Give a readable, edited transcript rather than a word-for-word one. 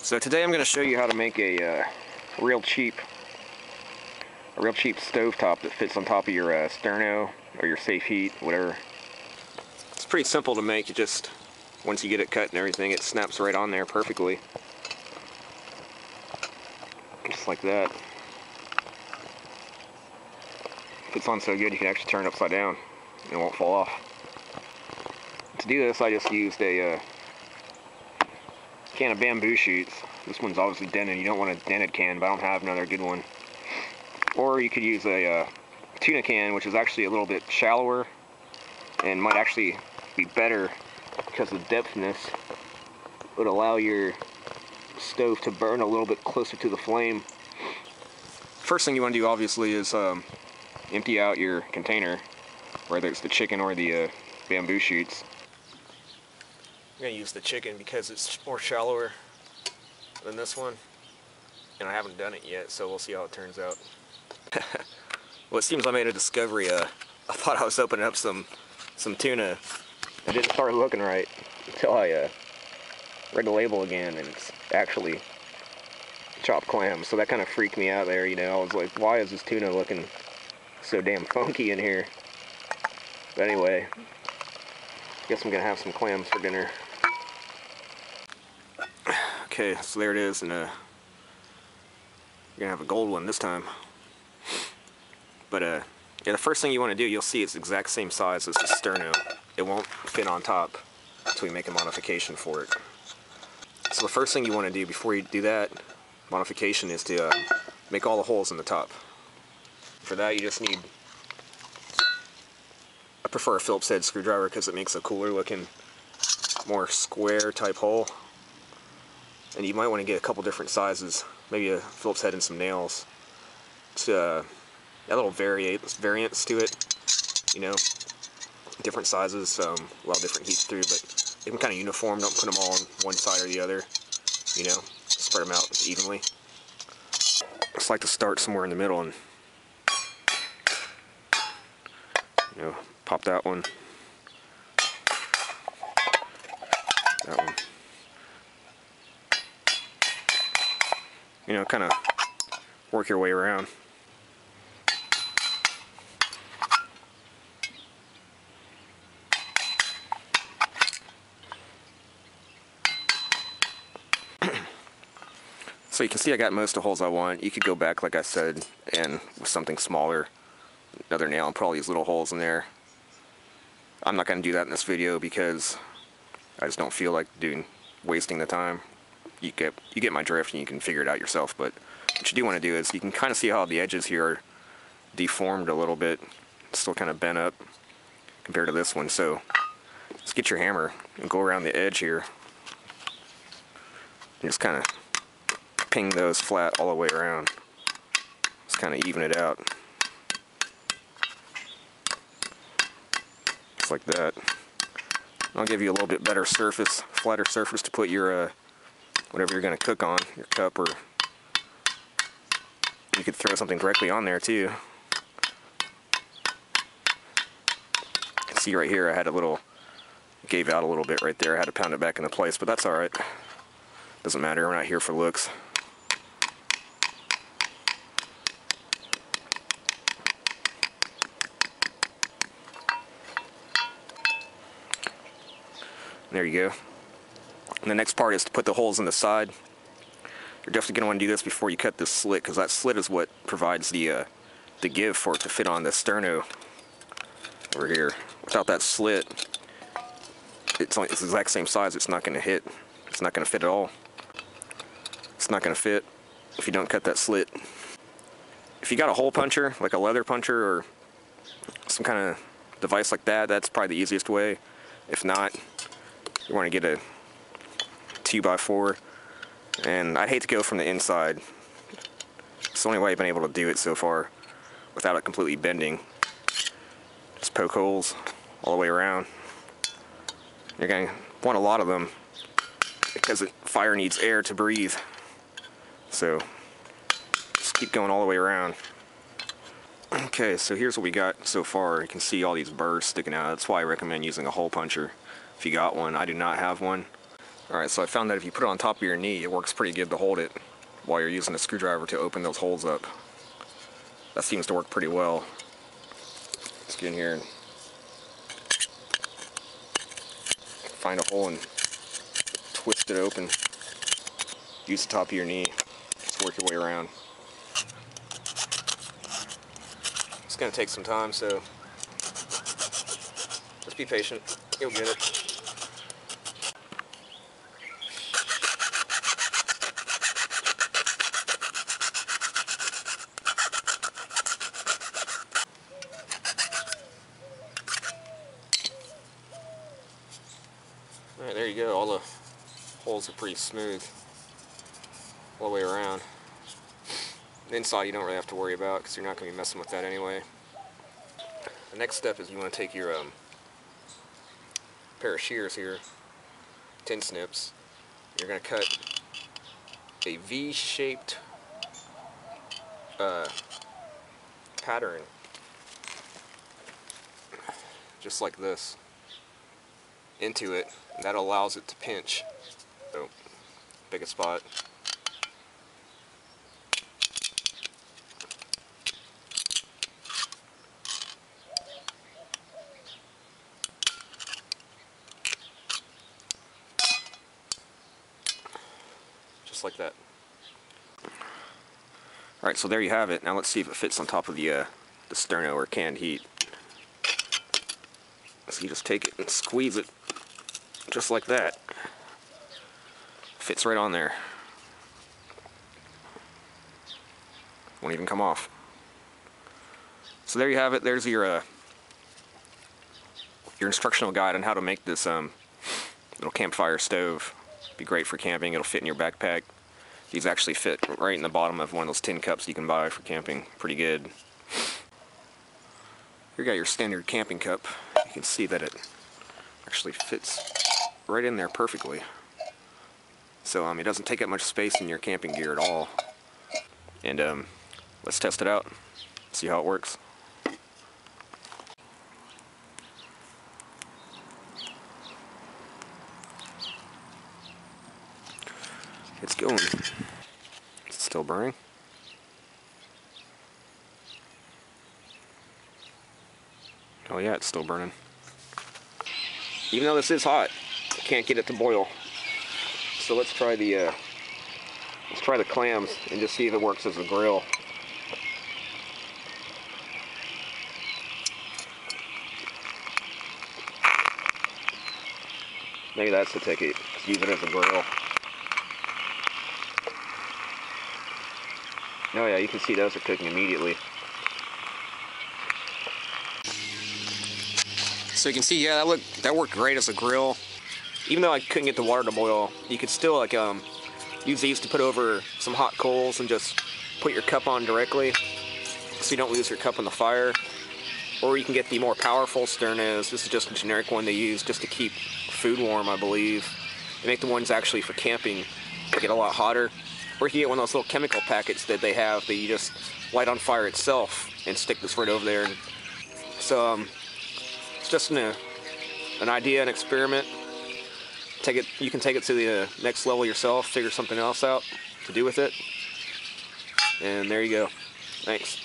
So today I'm going to show you how to make a real cheap stovetop that fits on top of your Sterno or your safe heat, whatever. It's pretty simple to make. You just, once you get it cut and everything, it snaps right on there perfectly. Just like that. Fits on so good you can actually turn it upside down and it won't fall off. To do this, I just used a can of bamboo shoots. This one's obviously dented. You don't want a dented can, but I don't have another good one. Or you could use a tuna can, which is actually a little bit shallower and might actually be better because the depthness would allow your stove to burn a little bit closer to the flame. First thing you want to do, obviously, is empty out your container, whether it's the chicken or the bamboo shoots. I'm going to use the chicken because it's more shallower than this one, and I haven't done it yet, so we'll see how it turns out. Well, it seems I made a discovery. I thought I was opening up some tuna. I didn't start looking right until I read the label again, and it's actually chopped clams, so that kind of freaked me out there, you know. I was like, why is this tuna looking so damn funky in here? But anyway, guess I'm gonna have some clams for dinner. Okay, so there it is, and you're gonna have a gold one this time. But yeah, the first thing you want to do, you'll see it's the exact same size as the Sterno. It won't fit on top until we make a modification for it. So the first thing you want to do before you do that modification is to make all the holes in the top. For that, you just need, I prefer a Phillips head screwdriver because it makes a cooler looking, more square type hole. And you might want to get a couple different sizes, maybe a Phillips head and some nails to a little variance to it, you know, different sizes, a lot of different heats through, but they can kind of uniform. Don't put them all on one side or the other, you know, spread them out evenly. Just like to start somewhere in the middle and, you know, pop that one, that one. You know, kind of work your way around. So you can see I got most of the holes I want. You could go back, like I said, and with something smaller, another nail, and put all these little holes in there. I'm not going to do that in this video because I just don't feel like wasting the time. You get my drift and you can figure it out yourself. But what you do want to do is you can kind of see how the edges here are deformed a little bit, still kind of bent up compared to this one. So just get your hammer and go around the edge here and just kind of ping those flat all the way around. Just kind of even it out. Just like that. I'll give you a little bit better surface, flatter surface to put your whatever you're going to cook on, your cup, or you could throw something directly on there too. You can see right here I had gave out a little bit right there. I had to pound it back into place, but that's alright. Doesn't matter, we're not here for looks. There you go. And the next part is to put the holes in the side. You're definitely going to want to do this before you cut this slit, because that slit is what provides the give for it to fit on the Sterno over here. Without that slit, it's the exact same size. It's not going to hit. It's not going to fit at all. It's not going to fit if you don't cut that slit. If you got a hole puncher, like a leather puncher or some kind of device like that, that's probably the easiest way. If not, you want to get a 2x4, and I'd hate to go from the inside. It's the only way I've been able to do it so far without it completely bending. Just poke holes all the way around. You're going to want a lot of them because fire needs air to breathe. So just keep going all the way around. Okay, so here's what we got so far. You can see all these burrs sticking out. That's why I recommend using a hole puncher if you got one. I do not have one. Alright, so I found that if you put it on top of your knee, it works pretty good to hold it while you're using a screwdriver to open those holes up. That seems to work pretty well. Let's get in here and find a hole and twist it open. Use the top of your knee. Just work your way around. It's going to take some time, so just be patient. You'll get it. Alright, there you go. All the holes are pretty smooth all the way around. The inside you don't really have to worry about because you're not going to be messing with that anyway. The next step is you want to take your pair of shears here, tin snips. You're going to cut a V-shaped pattern, just like this, into it, and that allows it to pinch. So, pick a spot. Just like that. Alright, so there you have it. Now let's see if it fits on top of the sterno or canned heat. So you just take it and squeeze it just like that. Fits right on there. Won't even come off. So there you have it. There's your instructional guide on how to make this little campfire stove. Be great for camping. It'll fit in your backpack. These actually fit right in the bottom of one of those tin cups you can buy for camping. Pretty good. Here you got your standard camping cup. You can see that it actually fits right in there perfectly. So it doesn't take up much space in your camping gear at all. And let's test it out. See how it works. It's going. It's still burning. Oh yeah, it's still burning. Even though this is hot, I can't get it to boil. So let's try the clams and just see if it works as a grill. Maybe that's the ticket. Just use it as a grill. Oh yeah, you can see those are cooking immediately. So you can see, yeah, that worked great as a grill. Even though I couldn't get the water to boil, you could still use these to put over some hot coals and just put your cup on directly, so you don't lose your cup in the fire. Or you can get the more powerful Sternos. This is just a generic one they use just to keep food warm, I believe. They make the ones actually for camping get a lot hotter. Or you can get one of those little chemical packets that they have that you just light on fire itself and stick this right over there. And so it's just an idea, an experiment. You can take it to the next level yourself, figure something else out to do with it. And there you go. Thanks.